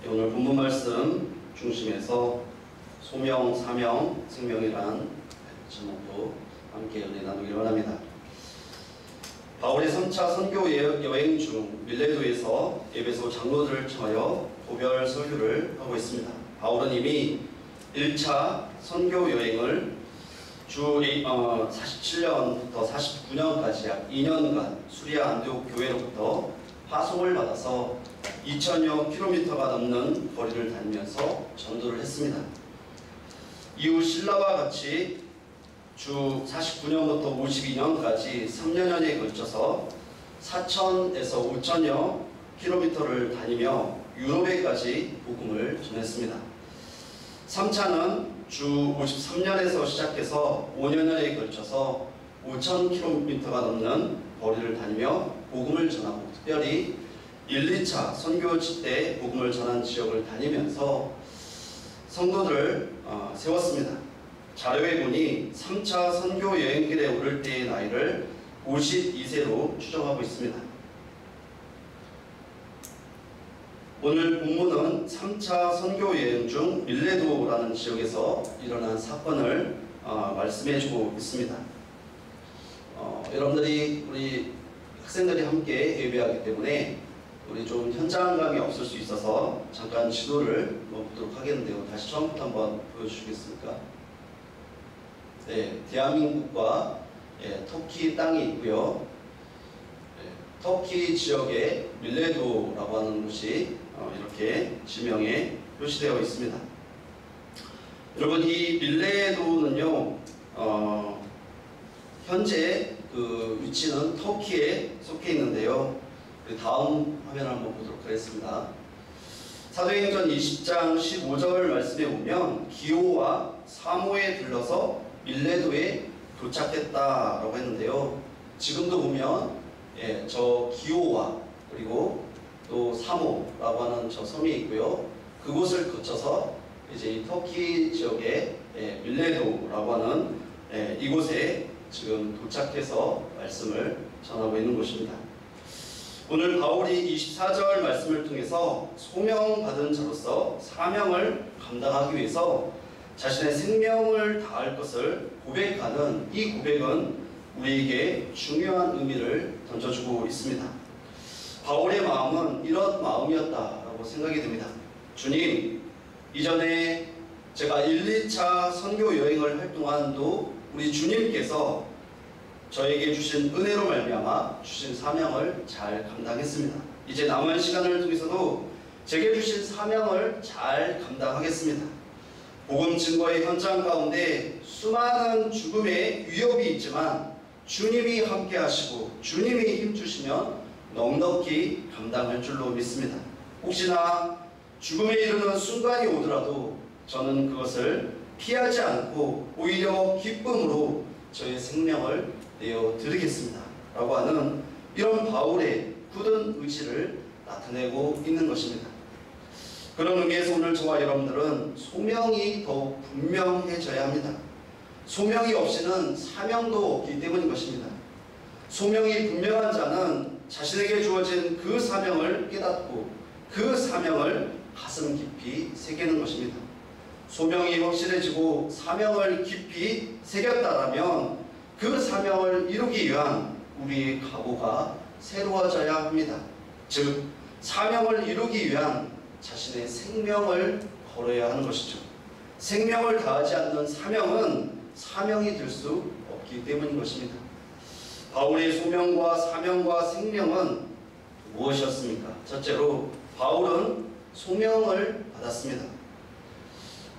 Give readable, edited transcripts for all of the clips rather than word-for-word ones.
오늘 본문 말씀 중심에서 소명, 사명, 생명이란 제목으로 함께 은혜 나누기를 원합니다. 바울의 3차 선교 여행 중 밀레도에서 에베소 장로들을 청하여 도별 설교를 하고 있습니다. 바울은 이미 1차 선교 여행을 주 47년부터 49년까지 약 2년간 수리아 안디옥 교회로부터 파송을 받아서 2000여 킬로미터가 넘는 거리를 다니면서 전도를 했습니다. 이후 신라와 같이 주 49년부터 52년까지 3년여에 걸쳐서 4000에서 5000여 킬로미터를 다니며 유럽에까지 복음을 전했습니다. 3차는 주 53년에서 시작해서 5년여에 걸쳐서 5000킬로미터가 넘는 거리를 다니며 복음을 전하고, 특별히 1, 2차 선교지 때 복음을 전한 지역을 다니면서 성도들을 세웠습니다. 자료에 보니 3차 선교 여행길에 오를 때의 나이를 52세로 추정하고 있습니다. 오늘 본문은 3차 선교 여행 중 밀레도라는 지역에서 일어난 사건을 말씀해주고 있습니다. 여러분들이, 우리 학생들이 함께 예배하기 때문에 우리 좀 현장감이 없을 수 있어서 잠깐 지도를 보도록 하겠는데요. 다시 처음부터 한번 보여주시겠습니까? 네, 대한민국과 터키 땅이 있고요. 터키 지역에 밀레도라고 하는 곳이 이렇게 지명에 표시되어 있습니다. 여러분, 이 밀레도는요, 현재 그 위치는 터키에 속해 있는데요. 다음 화면 한번 보도록 하겠습니다. 사도행전 20장 15절 말씀에 보면 기호와 사모에 들러서 밀레도에 도착했다라고 했는데요. 지금도 보면 저 기호와 그리고 또 사모라고 하는 저 섬이 있고요. 그곳을 거쳐서 이제 이 터키 지역의 밀레도라고 하는 이곳에 지금 도착해서 말씀을 전하고 있는 곳입니다. 오늘 바울이 24절 말씀을 통해서 소명받은 자로서 사명을 감당하기 위해서 자신의 생명을 다할 것을 고백하는 이 고백은 우리에게 중요한 의미를 던져주고 있습니다. 바울의 마음은 이런 마음이었다라고 생각이 듭니다. 주님, 이전에 제가 1, 2차 선교 여행을 할 동안도 우리 주님께서 저에게 주신 은혜로 말미암아 주신 사명을 잘 감당했습니다. 이제 남은 시간을 통해서도 제게 주신 사명을 잘 감당하겠습니다. 복음 증거의 현장 가운데 수많은 죽음의 위협이 있지만 주님이 함께 하시고 주님이 힘주시면 넉넉히 감당할 줄로 믿습니다. 혹시나 죽음에 이르는 순간이 오더라도 저는 그것을 피하지 않고 오히려 기쁨으로 저의 생명을 내어드리겠습니다 라고 하는 이런 바울의 굳은 의지를 나타내고 있는 것입니다. 그런 의미에서 오늘 저와 여러분들은 소명이 더욱 분명해져야 합니다. 소명이 없이는 사명도 없기 때문인 것입니다. 소명이 분명한 자는 자신에게 주어진 그 사명을 깨닫고 그 사명을 가슴 깊이 새기는 것입니다. 소명이 확실해지고 사명을 깊이 새겼다라면 그 사명을 이루기 위한 우리의 각오가 새로워져야 합니다. 즉, 사명을 이루기 위한 자신의 생명을 걸어야 하는 것이죠. 생명을 다하지 않는 사명은 사명이 될 수 없기 때문인 것입니다. 바울의 소명과 사명과 생명은 무엇이었습니까? 첫째로 바울은 소명을 받았습니다.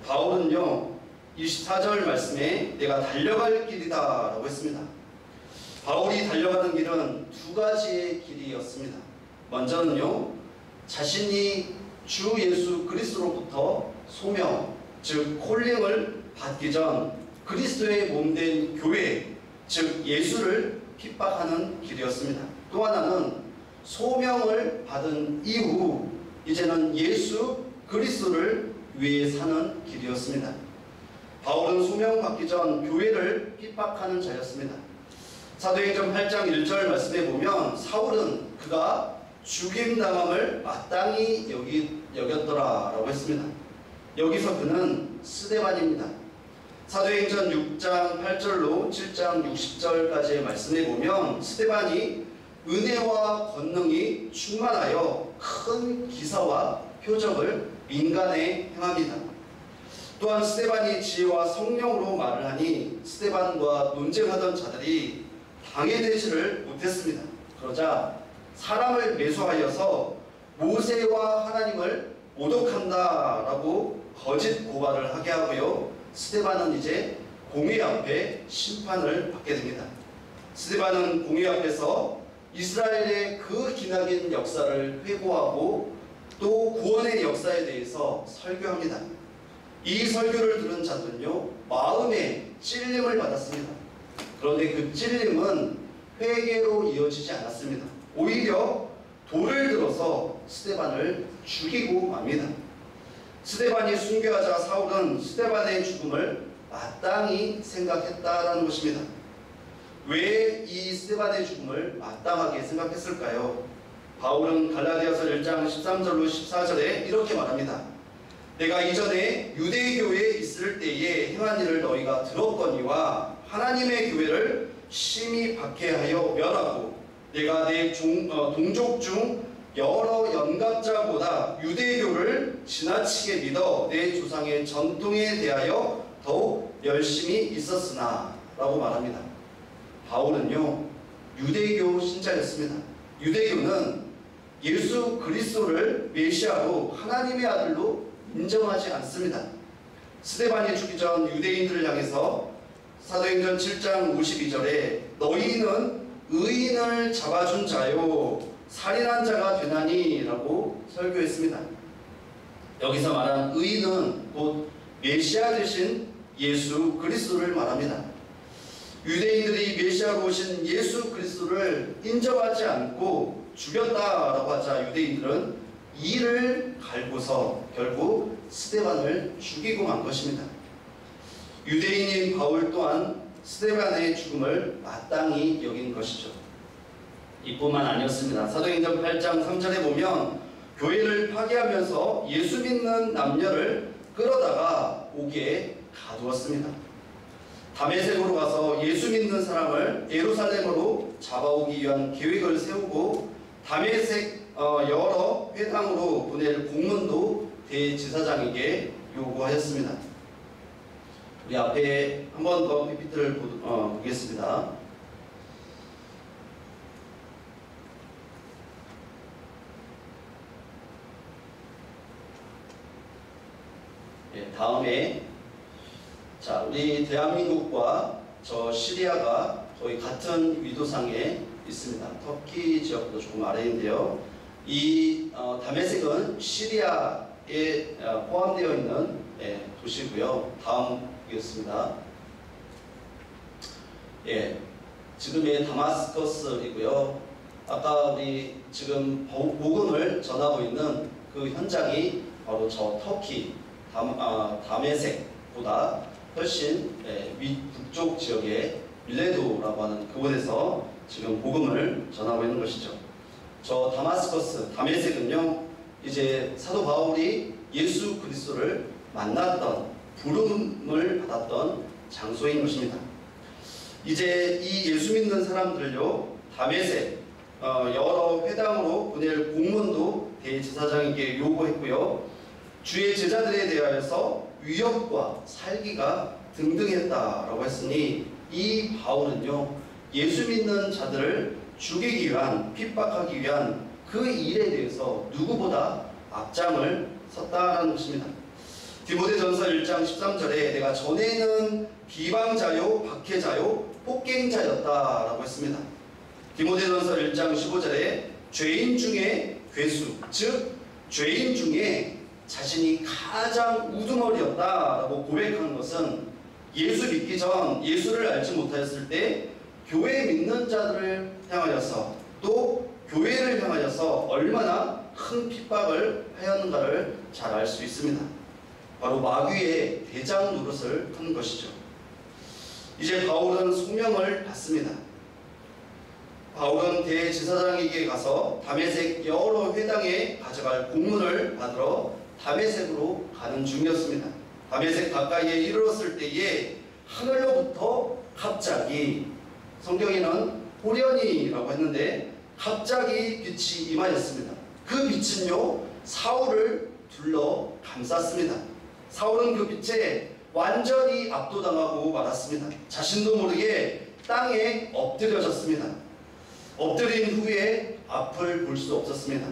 바울은요, 24절 말씀에 내가 달려갈 길이다 라고 했습니다. 바울이 달려가는 길은 두 가지의 길이었습니다. 먼저는요, 자신이 주 예수 그리스도로부터 소명, 즉 콜링을 받기 전 그리스도의 몸된 교회, 즉 예수를 핍박하는 길이었습니다. 또 하나는 소명을 받은 이후 이제는 예수 그리스도를 위해 사는 길이었습니다. 바울은 소명받기 전 교회를 핍박하는 자였습니다. 사도행전 8장 1절 말씀에 보면 사울은 그가 죽임당함을 마땅히 여겼더라라고 했습니다. 여기서 그는 스데반입니다. 사도행전 6장 8절로 7장 60절까지의 말씀에 보면 스데반이 은혜와 권능이 충만하여 큰 기사와 표적을 민간에 행합니다. 또한 스데반이 지혜와 성령으로 말을 하니 스데반과 논쟁하던 자들이 당해내지를 못했습니다. 그러자 사람을 매수하여서 모세와 하나님을 모독한다라고 거짓 고발을 하게 하고요. 스데반은 이제 공회 앞에 심판을 받게 됩니다. 스데반은 공회 앞에서 이스라엘의 그 기나긴 역사를 회고하고 또 구원의 역사에 대해서 설교합니다. 이 설교를 들은 자들은요, 마음에 찔림을 받았습니다. 그런데 그 찔림은 회개로 이어지지 않았습니다. 오히려 돌을 들어서 스데반을 죽이고 맙니다. 스데반이 순교하자 사울은 스데반의 죽음을 마땅히 생각했다라는 것입니다. 왜 이 스데반의 죽음을 마땅하게 생각했을까요? 바울은 갈라디아서 1장 13절로 14절에 이렇게 말합니다. 내가 이전에 유대 교회에 있을 때에 행한 일을 너희가 들었거니와 하나님의 교회를 심히 박해하여 멸하고 내가 내 동족 중 여러 연갑자보다 유대교를 지나치게 믿어 내 조상의 전통에 대하여 더욱 열심히 있었으나 라고 말합니다. 바울은요, 유대교 신자였습니다. 유대교는 예수 그리스도를 메시아로 하나님의 아들로 인정하지 않습니다. 스데반이 죽기 전 유대인들을 향해서 사도행전 7장 52절에 너희는 의인을 잡아준 자요 살인한 자가 되나니 라고 설교했습니다. 여기서 말한 의인은 곧 메시아 되신 예수 그리스도를 말합니다. 유대인들이 메시아로 오신 예수 그리스도를 인정하지 않고 죽였다라고 하자 유대인들은 이를 갈고서 결국 스데반을 죽이고 만 것입니다. 유대인인 바울 또한 스데반의 죽음을 마땅히 여긴 것이죠. 이뿐만 아니었습니다. 사도행전 8장 3절에 보면 교회를 파괴하면서 예수 믿는 남녀를 끌어다가 옥에 가두었습니다. 다메섹으로 가서 예수 믿는 사람을 예루살렘으로 잡아오기 위한 계획을 세우고 다메섹 여러 회당으로 보낼 공문도 대제사장에게 요구하였습니다. 우리 앞에 한 번 더 PPT를 보겠습니다. 네, 다음에 자, 우리 대한민국과 저 시리아가 거의 같은 위도상에 있습니다. 터키 지역도 조금 아래인데요. 이 다메섹은 시리아에 포함되어 있는 도시고요. 다음 보겠습니다. 예, 지금의 다마스커스이고요. 아까 우리 지금 복음을 전하고 있는 그 현장이 바로 저 터키 다메섹보다 훨씬 북쪽 지역의 밀레도라고 하는 그곳에서 지금 복음을 전하고 있는 것이죠. 저 다마스커스, 다메섹은요, 이제 사도 바울이 예수 그리스도를 만났던, 부름을 받았던 장소인 것입니다. 이제 이 예수 믿는 사람들을요, 다메섹 여러 회당으로 보낼 공문도 대제사장에게 요구했고요. 주의 제자들에 대하여서 위협과 살기가 등등했다라고 했으니 이 바울은요, 예수 믿는 자들을 죽이기 위한, 핍박하기 위한 그 일에 대해서 누구보다 앞장을 섰다는 것입니다. 디모데전서 1장 13절에 내가 전에는 비방자요 박해자요 폭행자였다라고 했습니다. 디모데전서 1장 15절에 죄인 중에 괴수, 즉 죄인 중에 자신이 가장 우두머리였다라고 고백한 것은 예수 믿기 전 예수를 알지 못하였을 때 교회 믿는 자들을 향하여서 또 교회를 향하여서 얼마나 큰 핍박을 하였는가를 잘 알 수 있습니다. 바로 마귀의 대장 노릇을 한 것이죠. 이제 바울은 소명을 받습니다. 바울은 대제사장에게 가서 다메섹 여러 회당에 가져갈 공문을 받으러 다메섹으로 가는 중이었습니다. 다메섹 가까이에 이르렀을 때에 하늘로부터 갑자기, 성경에는 호련히라고 했는데 갑자기 빛이 임하였습니다. 그 빛은요 사울을 둘러 감쌌습니다. 사울은 그 빛에 완전히 압도당하고 말았습니다. 자신도 모르게 땅에 엎드려졌습니다. 엎드린 후에 앞을 볼 수 없었습니다.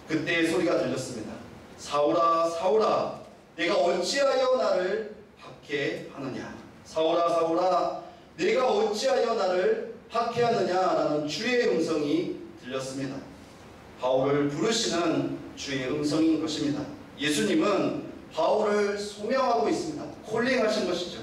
그때 소리가 들렸습니다. 사울아 사울아 내가 어찌하여 나를 박해하느냐. 사울아 사울아 내가 어찌하여 나를 박해하느냐라는 주의 음성이 들렸습니다. 바울을 부르시는 주의 음성인 것입니다. 예수님은 바울을 소명하고 있습니다. 콜링하신 것이죠.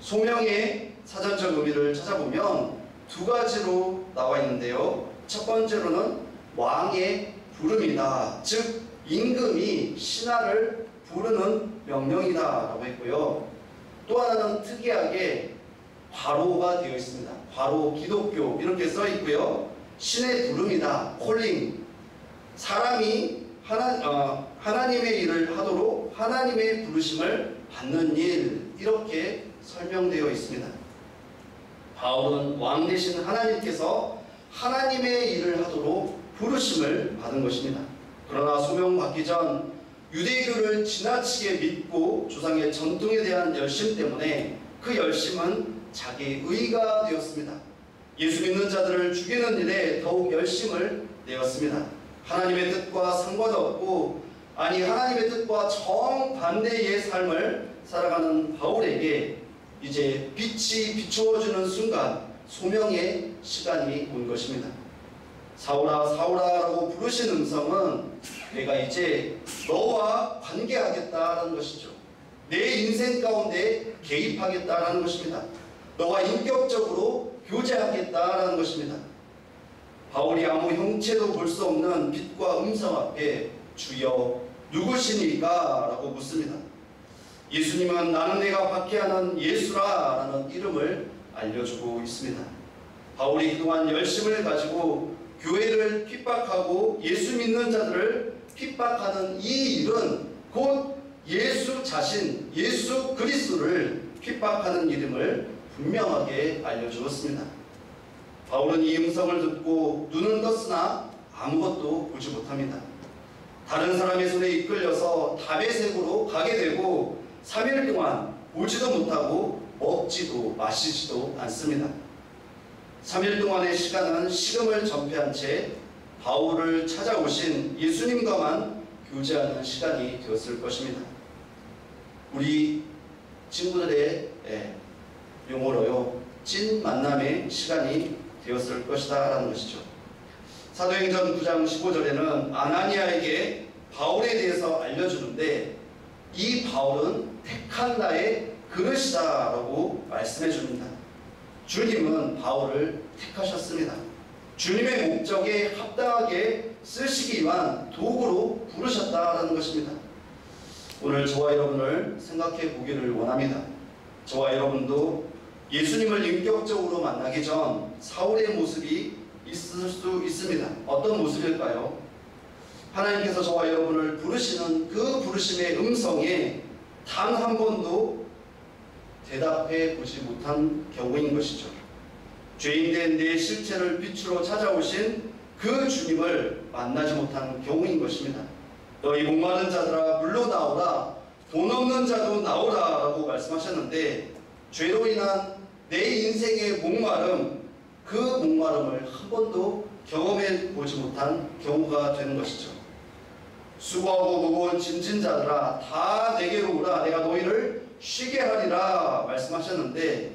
소명의 사전적 의미를 찾아보면 두 가지로 나와 있는데요. 첫 번째로는 왕의 부름이다. 즉 임금이 신하를 부르는 명령이다 라고 했고요. 또 하나는 특이하게 과로가 되어 있습니다. 과로, 기독교 이렇게 써 있고요. 신의 부름이다. 콜링. 사람이 하나님의 일을 하도록 하나님의 부르심을 받는 일, 이렇게 설명되어 있습니다. 바울은 왕 되신 하나님께서 하나님의 일을 하도록 부르심을 받은 것입니다. 그러나 소명받기 전 유대교를 지나치게 믿고 조상의 전통에 대한 열심 때문에 그 열심은 자기 의가 되었습니다. 예수 믿는 자들을 죽이는 일에 더욱 열심을 내었습니다. 하나님의 뜻과 상관없고, 아니 하나님의 뜻과 정반대의 삶을 살아가는 바울에게 이제 빛이 비추어주는 순간 소명의 시간이 온 것입니다. 사울아 사울아 라고 부르신 음성은 내가 이제 너와 관계하겠다라는 것이죠. 내 인생 가운데 개입하겠다라는 것입니다. 너와 인격적으로 교제하겠다라는 것입니다. 바울이 아무 형체도 볼 수 없는 빛과 음성 앞에 주여 누구시니까? 라고 묻습니다. 예수님은 나는 내가 박해하는 예수라 라는 이름을 알려주고 있습니다. 바울이 그동안 열심을 가지고 교회를 핍박하고 예수 믿는 자들을 핍박하는 이 일은 곧 예수 자신, 예수 그리스도를 핍박하는 이름을 분명하게 알려주었습니다. 바울은 이 음성을 듣고 눈은 떴으나 아무것도 보지 못합니다. 다른 사람의 손에 이끌려서 다메섹으로 가게 되고 3일 동안 보지도 못하고 먹지도 마시지도 않습니다. 3일 동안의 시간은 식음을 전폐한 채 바울을 찾아오신 예수님과만 교제하는 시간이 되었을 것입니다. 우리 친구들의 용어로요, 찐 만남의 시간이 되었을 것이다 라는 것이죠. 사도행전 9장 15절에는 아나니아에게 바울에 대해서 알려주는데 이 바울은 택한 나의 그릇이다 라고 말씀해 줍니다. 주님은 바울을 택하셨습니다. 주님의 목적에 합당하게 쓰시기 위한 도구로 부르셨다라는 것입니다. 오늘 저와 여러분을 생각해 보기를 원합니다. 저와 여러분도 예수님을 인격적으로 만나기 전 사울의 모습이 있을 수 있습니다. 어떤 모습일까요? 하나님께서 저와 여러분을 부르시는 그 부르심의 음성에 단 한 번도 대답해 보지 못한 경우인 것이죠. 죄인된 내 실체를 빛으로 찾아오신 그 주님을 만나지 못한 경우인 것입니다. 너희 목마른 자들아 물로 나오라, 돈 없는 자도 나오라 라고 말씀하셨는데 죄로 인한 내 인생의 목마름, 그 목마름을 한 번도 경험해 보지 못한 경우가 되는 것이죠. 수고하고 무거운 짐진 자들아 다 내게로 오라, 내가 너희를 쉬게 하리라 말씀하셨는데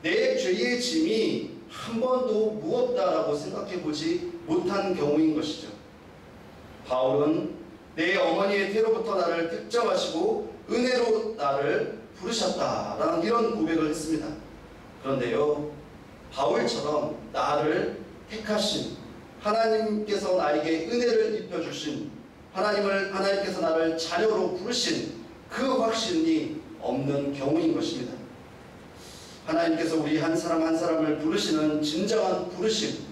내 죄의 짐이 한 번도 무겁다라고 생각해 보지 못한 경우인 것이죠. 바울은 내 어머니의 태로부터 나를 특정하시고 은혜로 나를 부르셨다라는 이런 고백을 했습니다. 그런데요, 바울처럼 나를 택하신 하나님께서 나에게 은혜를 입혀주신 하나님께서 나를 자녀로 부르신 그 확신이 없는 경우인 것입니다. 하나님께서 우리 한 사람 한 사람을 부르시는 진정한 부르심,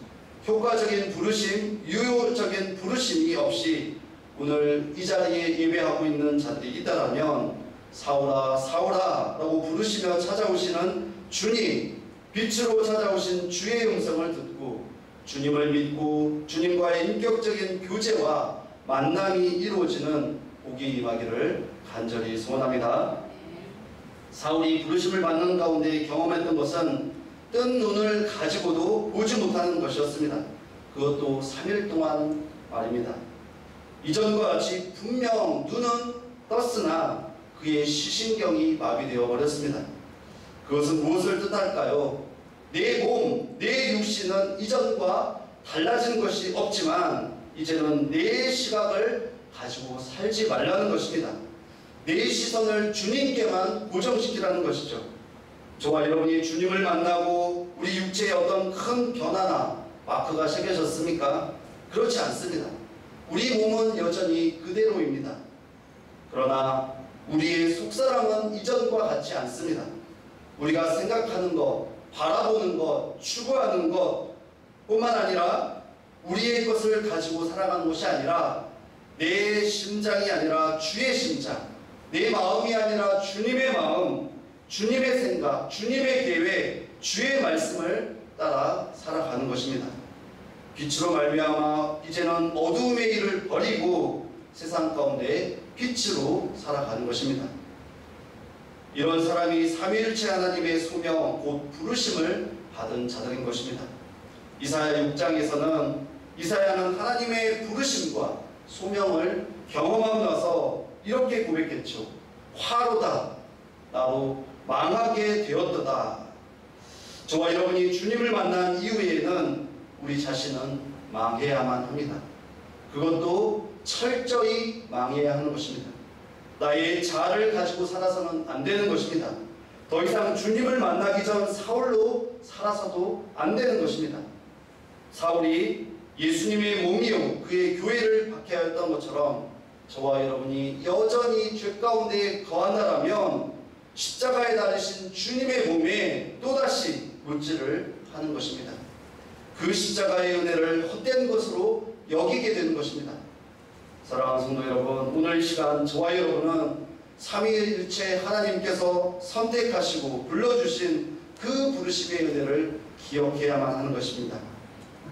효과적인 부르심, 유효적인 부르심이 없이 오늘 이 자리에 예배하고 있는 자들이 있다라면 사울아 사울아 라고 부르시며 찾아오시는 주님, 빛으로 찾아오신 주의 음성을 듣고 주님을 믿고 주님과의 인격적인 교제와 만남이 이루어지는 복이 임하기를 간절히 소원합니다. 사울이 부르심을 받는 가운데 경험했던 것은 뜬 눈을 가지고도 보지 못하는 것이었습니다. 그것도 3일 동안 말입니다. 이전과 같이 분명 눈은 떴으나 그의 시신경이 마비되어 버렸습니다. 그것은 무엇을 뜻할까요? 내 몸, 내 육신은 이전과 달라진 것이 없지만 이제는 내 시각을 가지고 살지 말라는 것입니다. 내 시선을 주님께만 고정시키라는 것이죠. 저와 여러분이 주님을 만나고 우리 육체에 어떤 큰 변화나 마크가 새겨졌습니까? 그렇지 않습니다. 우리 몸은 여전히 그대로입니다. 그러나 우리의 속사람은 이전과 같지 않습니다. 우리가 생각하는 것, 바라보는 것, 추구하는 것 뿐만 아니라 우리의 것을 가지고 살아가는 것이 아니라 내 심장이 아니라 주의 심장, 내 마음이 아니라 주님의 마음, 주님의 생각, 주님의 계획, 주의 말씀을 따라 살아가는 것입니다. 빛으로 말미암아 이제는 어두움의 일을 버리고 세상 가운데 빛으로 살아가는 것입니다. 이런 사람이 삼위일체 하나님의 소명, 곧 부르심을 받은 자들인 것입니다. 이사야 6장에서는 이사야는 하나님의 부르심과 소명을 경험하고 나서 이렇게 고백했죠. 화로다, 나로 망하게 되었도다. 저와 여러분이 주님을 만난 이후에는 우리 자신은 망해야만 합니다. 그것도 철저히 망해야 하는 것입니다. 나의 자아를 가지고 살아서는 안 되는 것입니다. 더 이상 주님을 만나기 전 사울로 살아서도 안 되는 것입니다. 사울이 예수님의 몸이요 그의 교회를 박해하였던 것처럼 저와 여러분이 여전히 죄 가운데 거한다라면 십자가에 달리신 주님의 몸에 또다시 묻지를 하는 것입니다. 그 십자가의 은혜를 헛된 것으로 여기게 되는 것입니다. 사랑하는 성도 여러분, 오늘 이 시간 저와 여러분은 삼위일체 하나님께서 선택하시고 불러주신 그 부르심의 은혜를 기억해야만 하는 것입니다.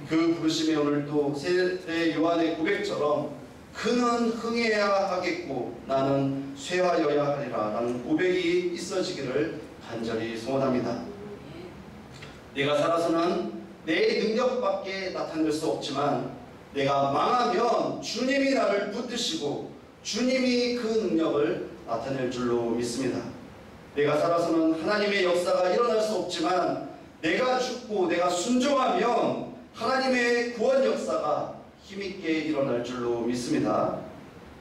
그 부르심의 오늘도 세례 요한의 고백처럼 그는 흥해야 하겠고 나는 쇠하여야 하리라 라는 고백이 있어지기를 간절히 소원합니다. 내가 살아서는 내 능력밖에 나타낼 수 없지만 내가 망하면 주님이 나를 붙드시고 주님이 그 능력을 나타낼 줄로 믿습니다. 내가 살아서는 하나님의 역사가 일어날 수 없지만 내가 죽고 내가 순종하면 하나님의 구원 역사가 힘있게 일어날 줄로 믿습니다.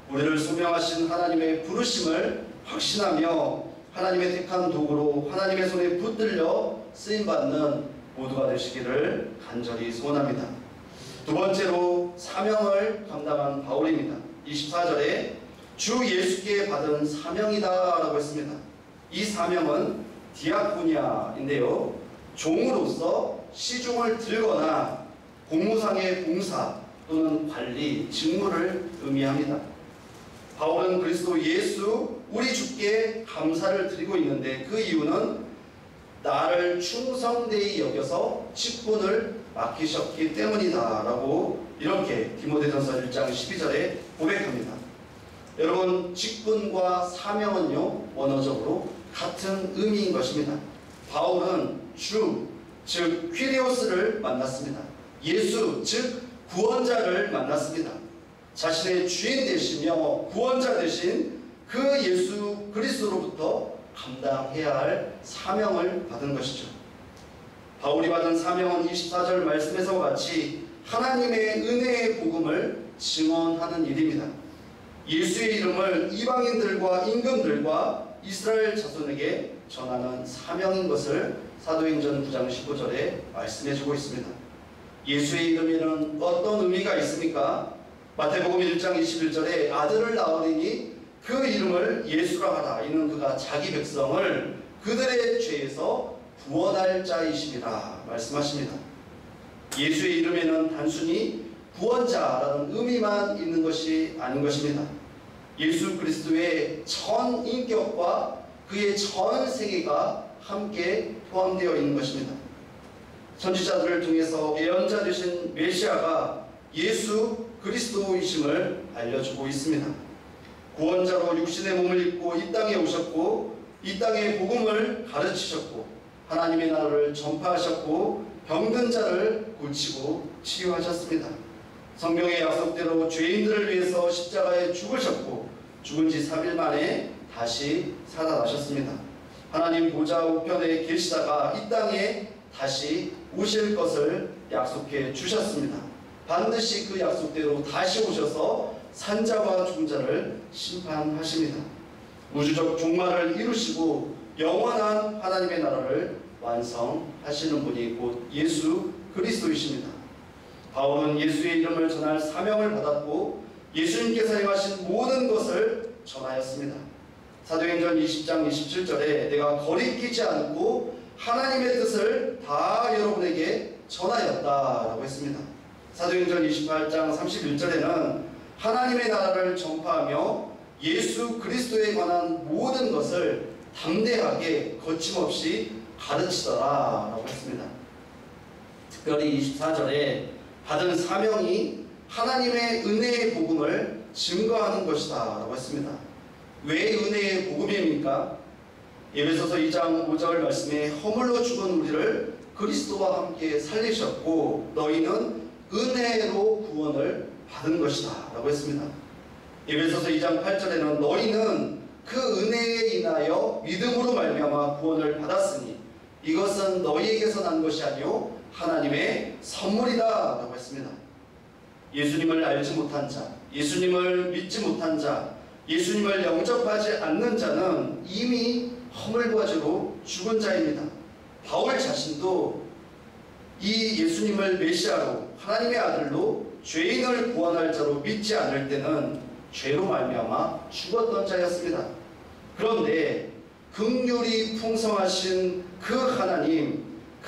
우리를 소명하신 하나님의 부르심을 확신하며 하나님의 택한 도구로 하나님의 손에 붙들려 쓰임받는 모두가 되시기를 간절히 소원합니다. 두 번째로 사명을 감당한 바울입니다. 24절에 주 예수께 받은 사명이다 라고 했습니다. 이 사명은 디아코니아인데요, 종으로서 시중을 들거나 공무상의 봉사 또는 관리, 직무를 의미합니다. 바울은 그리스도 예수 우리 주께 감사를 드리고 있는데 그 이유는 나를 충성되이 여겨서 직분을 맡기셨기 때문이다 라고 이렇게 디모데전서 1장 12절에 고백합니다. 여러분, 직분과 사명은요 원어적으로 같은 의미인 것입니다. 바울은 주, 즉 퀴리오스를 만났습니다. 예수, 즉 구원자를 만났습니다. 자신의 주인 되시며 구원자 되신 그 예수 그리스도로부터 감당해야 할 사명을 받은 것이죠. 바울이 받은 사명은 24절 말씀에서와 같이 하나님의 은혜의 복음을 증언하는 일입니다. 예수의 이름을 이방인들과 임금들과 이스라엘 자손에게 전하는 사명인 것을 사도행전 9장 19절에 말씀해주고 있습니다. 예수의 이름에는 어떤 의미가 있습니까? 마태복음 1장 21절에 아들을 낳으리니 그 이름을 예수라 하라. 이는 그가 자기 백성을 그들의 죄에서 구원할 자이심이라 말씀하십니다. 예수의 이름에는 단순히 구원자라는 의미만 있는 것이 아닌 것입니다. 예수 그리스도의 전 인격과 그의 전 세계가 함께 포함되어 있는 것입니다. 선지자들을 통해서 예언자 되신 메시아가 예수 그리스도이심을 알려주고 있습니다. 구원자로 육신의 몸을 입고 이 땅에 오셨고 이 땅의 복음을 가르치셨고 하나님의 나라를 전파하셨고 병든 자를 고치고 치유하셨습니다. 성경의 약속대로 죄인들을 위해서 십자가에 죽으셨고 죽은 지 3일 만에 다시 살아나셨습니다. 하나님 보좌 우편에 계시다가 이 땅에 다시 오실 것을 약속해 주셨습니다. 반드시 그 약속대로 다시 오셔서 산자와 죽은 자를 심판하십니다. 우주적 종말을 이루시고 영원한 하나님의 나라를 완성하시는 분이 곧 예수 그리스도이십니다. 바울은 예수의 이름을 전할 사명을 받았고 예수님께서 행하신 모든 것을 전하였습니다. 사도행전 20장 27절에 내가 거리끼지 않고 하나님의 뜻을 다 여러분에게 전하였다라고 했습니다. 사도행전 28장 31절에는 하나님의 나라를 전파하며 예수 그리스도에 관한 모든 것을 담대하게 거침없이 가르치더라라고 했습니다. 특별히 24절에 받은 사명이 하나님의 은혜의 복음을 증거하는 것이다 라고 했습니다. 왜 은혜의 복음입니까? 에베소서 2장 5절 말씀에 허물로 죽은 우리를 그리스도와 함께 살리셨고 너희는 은혜로 구원을 받은 것이다 라고 했습니다. 에베소서 2장 8절에는 너희는 그 은혜에 인하여 믿음으로 말미암아 구원을 받았으니 이것은 너희에게서 난 것이 아니요 하나님의 선물이다 라고 했습니다. 예수님을 알지 못한 자, 예수님을 믿지 못한 자, 예수님을 영접하지 않는 자는 이미 허물과 죄로 죽은 자입니다. 바울 자신도 이 예수님을 메시아로 하나님의 아들로 죄인을 구원할 자로 믿지 않을 때는 죄로 말미암아 죽었던 자였습니다. 그런데 긍휼이 풍성하신 그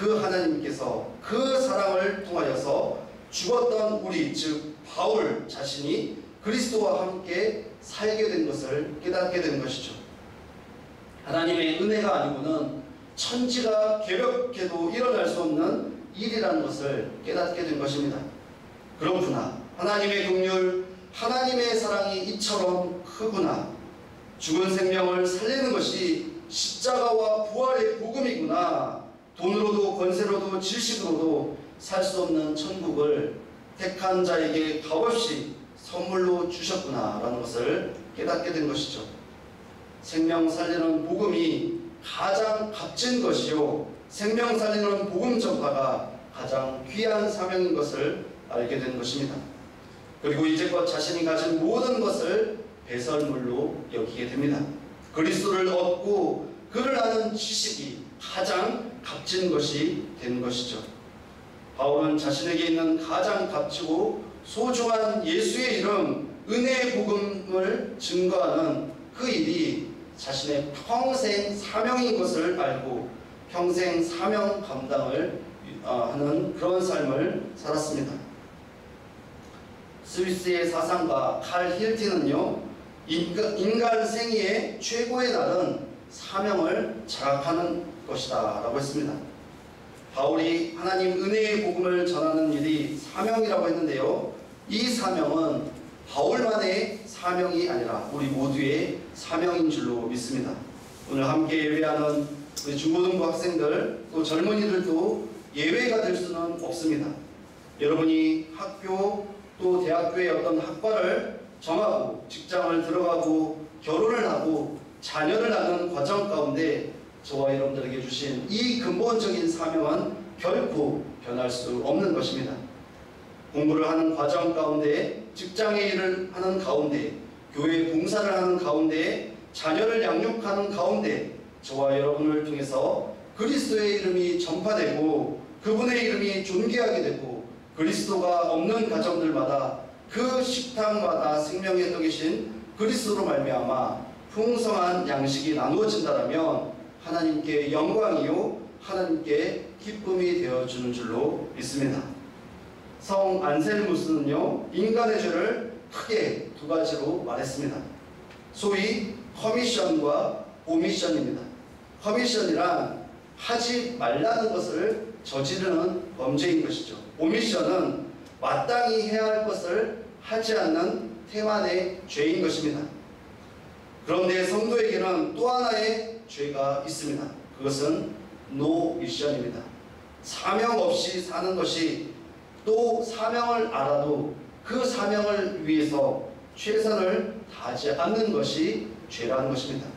하나님께서 그 사랑을 통하여서 죽었던 우리 즉 바울 자신이 그리스도와 함께 살게 된 것을 깨닫게 된 것이죠. 하나님의 은혜가 아니고는 천지가 개벽해도 일어날 수 없는 일이라는 것을 깨닫게 된 것입니다. 그렇구나. 하나님의 긍휼, 하나님의 사랑이 이처럼 크구나. 죽은 생명을 살리는 것이 십자가와 부활의 복음이구나. 돈으로도 권세로도 질식으로도 살 수 없는 천국을 택한 자에게 값없이 선물로 주셨구나 라는 것을 깨닫게 된 것이죠. 생명 살리는 복음이 가장 값진 것이요 생명 살리는 복음 전파가 가장 귀한 사명인 것을 알게 된 것입니다. 그리고 이제껏 자신이 가진 모든 것을 배설물로 여기게 됩니다. 그리스도를 얻고 그를 아는 지식이 가장 값진 것이 된 것이죠. 바울은 자신에게 있는 가장 값지고 소중한 예수의 이름, 은혜의 복음을 증거하는 그 일이 자신의 평생 사명인 것을 알고 평생 사명 감당을 하는 그런 삶을 살았습니다. 스위스의 사상가 칼 힐티는요, 인간 생애의 최고의 날은 사명을 자각하는 것이다 라고 했습니다. 바울이 하나님 은혜의 복음을 전하는 일이 사명이라고 했는데요, 이 사명은 바울만의 사명이 아니라 우리 모두의 사명인 줄로 믿습니다. 오늘 함께 예배하는 우리 중고등부 학생들 또 젊은이들도 예외가 될 수는 없습니다. 여러분이 학교 또 대학교의 어떤 학과를 정하고 직장을 들어가고 결혼을 하고 자녀를 낳는 과정 가운데 저와 여러분들에게 주신 이 근본적인 사명은 결코 변할 수 없는 것입니다. 공부를 하는 과정 가운데, 직장의 일을 하는 가운데, 교회 봉사를 하는 가운데, 자녀를 양육하는 가운데 저와 여러분을 통해서 그리스도의 이름이 전파되고 그분의 이름이 존귀하게 되고 그리스도가 없는 가정들마다 그 식탁마다 생명의 떡이신 그리스도로 말미암아 풍성한 양식이 나누어진다라면 하나님께 영광이요 하나님께 기쁨이 되어주는 줄로 믿습니다. 성 안셀무스는요, 인간의 죄를 크게 두 가지로 말했습니다. 소위 커미션과 오미션입니다. 커미션이란 하지 말라는 것을 저지르는 범죄인 것이죠. 오미션은 마땅히 해야 할 것을 하지 않는 태만의 죄인 것입니다. 그런데 성도에게는 또 하나의 죄가 있습니다. 그것은 노미션입니다. 사명 없이 사는 것이, 또 사명을 알아도 그 사명을 위해서 최선을 다하지 않는 것이 죄라는 것입니다.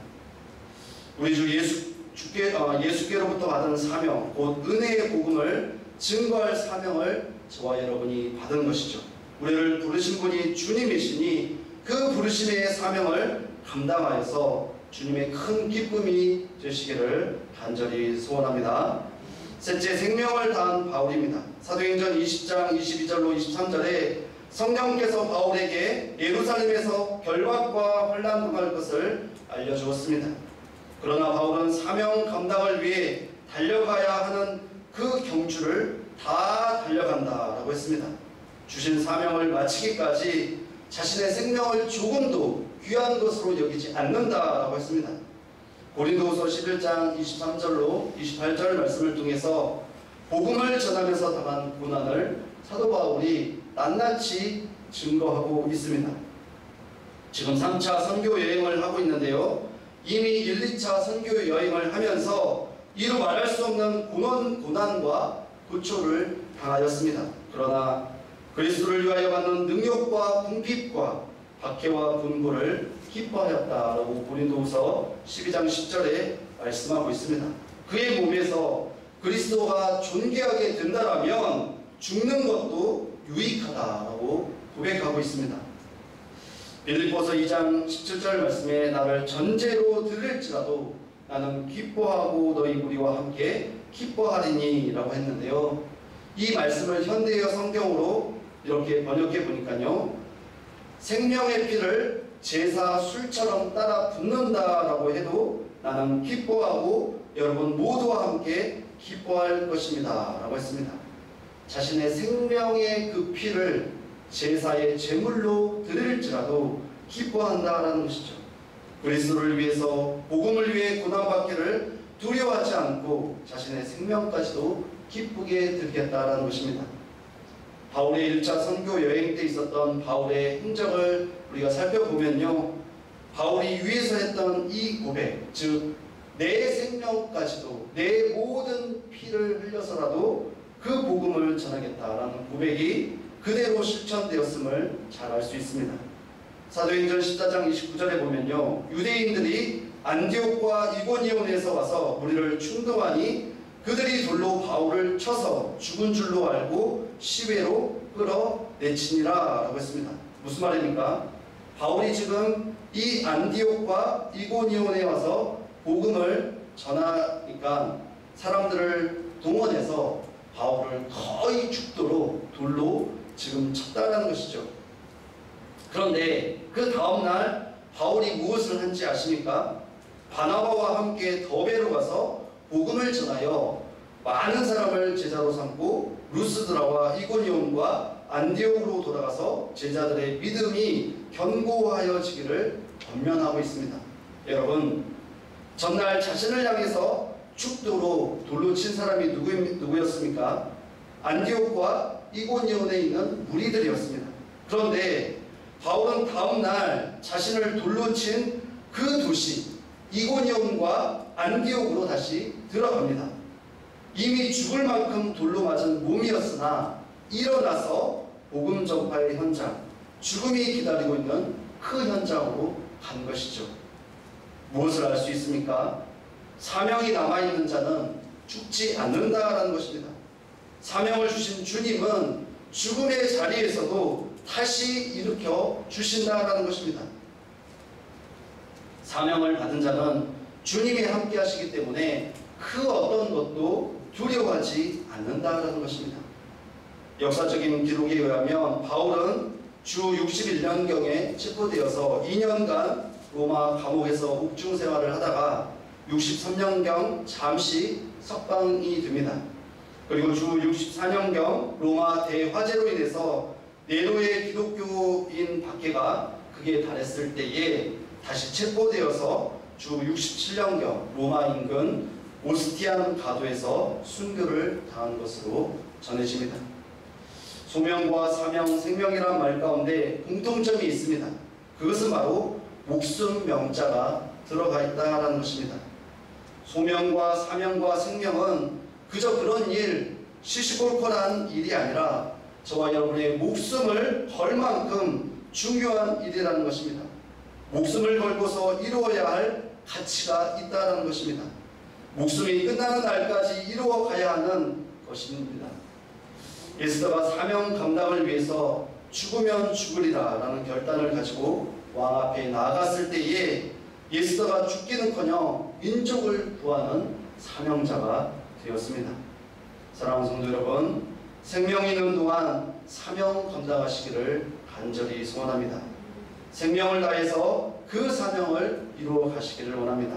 우리 주 예수께로부터 받은 사명, 곧 은혜의 복음을 증거할 사명을 저와 여러분이 받은 것이죠. 우리를 부르신 분이 주님이시니 그 부르심의 사명을 감당하여서 주님의 큰 기쁨이 되시기를 간절히 소원합니다. 셋째, 생명을 다한 바울입니다. 사도행전 20장 22절로 23절에 성령께서 바울에게 예루살렘에서 결박과 환난 당할 것을 알려주었습니다. 그러나 바울은 사명 감당을 위해 달려가야 하는 그 경주를 다 달려간다라고 했습니다. 주신 사명을 마치기까지 자신의 생명을 조금도 귀한 것으로 여기지 않는다라고 했습니다. 고린도후서 11장 23절로 28절 말씀을 통해서 복음을 전하면서 당한 고난을 사도 바울이 낱낱이 증거하고 있습니다. 지금 3차 선교 여행을 하고 있는데요, 이미 1, 2차 선교 여행을 하면서 이루 말할 수 없는 고난과 고초를 당하였습니다. 그러나 그리스도를 위하여 받는 능력과 궁핍과 박해와 분고를 기뻐하였다라고 고린도후서 12장 10절에 말씀하고 있습니다. 그의 몸에서 그리스도가 존귀하게 된다라면 죽는 것도 유익하다라고 고백하고 있습니다. 빌립보서 2장 17절 말씀에 나를 전제로 들을지라도 나는 기뻐하고 너희 무리와 함께 기뻐하리니 라고 했는데요, 이 말씀을 현대어 성경으로 이렇게 번역해 보니까요, 생명의 피를 제사 술처럼 따라 붓는다라고 해도 나는 기뻐하고 여러분 모두와 함께 기뻐할 것입니다 라고 했습니다. 자신의 생명의 그 피를 제사의 제물로 드릴지라도 기뻐한다라는 것이죠. 그리스도를 위해서, 복음을 위해 고난받기를 두려워하지 않고 자신의 생명까지도 기쁘게 드리겠다라는 것입니다. 바울의 1차 선교 여행 때 있었던 바울의 행적을 우리가 살펴보면요, 바울이 위에서 했던 이 고백, 즉 내 생명까지도, 내 모든 피를 흘려서라도 그 복음을 전하겠다라는 고백이 그대로 실천되었음을 잘 알 수 있습니다. 사도행전 14장 29절에 보면요, 유대인들이 안디옥과 이고니온에서 와서 무리를 충동하니 그들이 돌로 바울을 쳐서 죽은 줄로 알고 시외로 끌어내치니라 라고 했습니다. 무슨 말입니까? 바울이 지금 이 안디옥과 이고니온에 와서 복음을 전하니까 사람들을 동원해서 바울을 거의 죽도록 돌로 지금 쳤다라는 것이죠. 그런데 그 다음날 바울이 무엇을 한지 아십니까? 바나바와 함께 더베로 가서 복음을 전하여 많은 사람을 제자로 삼고 루스드라와 이고니온과 안디옥으로 돌아가서 제자들의 믿음이 견고하여지기를 권면하고 있습니다. 여러분, 전날 자신을 향해서 죽도록 돌로 친 사람이 누구였습니까? 안디옥과 이고니온에 있는 무리들이었습니다. 그런데 바울은 다음날 자신을 돌로 친 그 도시 이고니온과 안디옥으로 다시 들어갑니다. 이미 죽을 만큼 돌로 맞은 몸이었으나 일어나서 복음 전파의 현장, 죽음이 기다리고 있는 그 현장으로 간 것이죠. 무엇을 알 수 있습니까? 사명이 남아있는 자는 죽지 않는다라는 것입니다. 사명을 주신 주님은 죽음의 자리에서도 다시 일으켜 주신다라는 것입니다. 사명을 받은 자는 주님이 함께 하시기 때문에 그 어떤 것도 두려워하지 않는다라는 것입니다. 역사적인 기록에 의하면 바울은 주 61년경에 체포되어서 2년간 로마 감옥에서 옥중 생활을 하다가 63년경 잠시 석방이 됩니다. 그리고 주 64년경 로마 대화재로 인해서 네로의 기독교인 박해가 극에 달했을 때에 다시 체포되어서 주 67년경 로마 인근 오스티안 가도에서 순교를 당한 것으로 전해집니다. 소명과 사명, 생명이란 말 가운데 공통점이 있습니다. 그것은 바로 목숨 명자가 들어가 있다는 것입니다. 소명과 사명과 생명은 그저 그런 일, 시시콜콜한 일이 아니라 저와 여러분의 목숨을 걸 만큼 중요한 일이라는 것입니다. 목숨을 걸고서 이루어야 할 가치가 있다는 것입니다. 목숨이 끝나는 날까지 이루어 가야 하는 것입니다. 에스더가 사명 감당을 위해서 죽으면 죽으리라 라는 결단을 가지고 왕 앞에 나아갔을 때에 에스더가 죽기는커녕 민족을 구하는 사명자가 되었습니다. 사랑하는 성도 여러분, 생명이 있는 동안 사명 감당하시기를 간절히 소원합니다. 생명을 다해서 그 사명을 이루어 가시기를 원합니다.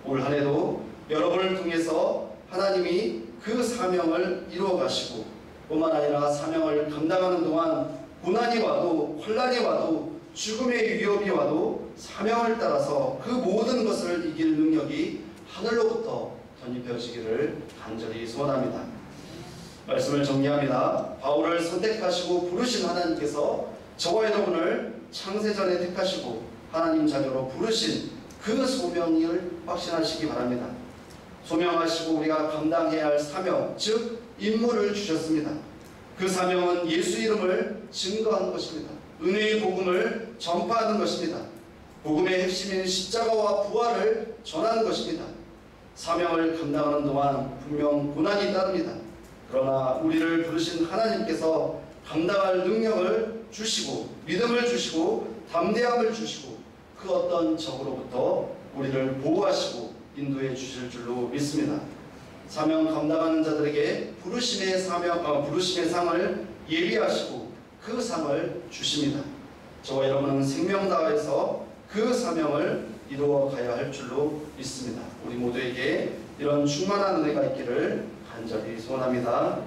올 한 해도 여러분을 통해서 하나님이 그 사명을 이루어 가시고 뿐만 아니라 사명을 감당하는 동안 고난이 와도 혼란이 와도 죽음의 위협이 와도 사명을 따라서 그 모든 것을 이길 능력이 하늘로부터 덧입혀지기를 간절히 소원합니다. 말씀을 정리합니다. 바울을 선택하시고 부르신 하나님께서 저와 여러분을 창세전에 택하시고 하나님 자녀로 부르신 그 소명을 확신하시기 바랍니다. 소명하시고 우리가 감당해야 할 사명, 즉 임무를 주셨습니다. 그 사명은 예수 이름을 증거하는 것입니다. 은혜의 복음을 전파하는 것입니다. 복음의 핵심인 십자가와 부활을 전하는 것입니다. 사명을 감당하는 동안 분명 고난이 따릅니다. 그러나 우리를 부르신 하나님께서 감당할 능력을 주시고 믿음을 주시고 담대함을 주시고 그 어떤 적으로부터 우리를 보호하시고 인도해 주실 줄로 믿습니다. 사명 감당하는 자들에게 부르심의 상을 예비하시고 그 상을 주십니다. 저와 여러분은 생명 다해서 그 사명을 이루어 가야 할 줄로 믿습니다. 우리 모두에게 이런 충만한 은혜가 있기를 간절히 소원합니다.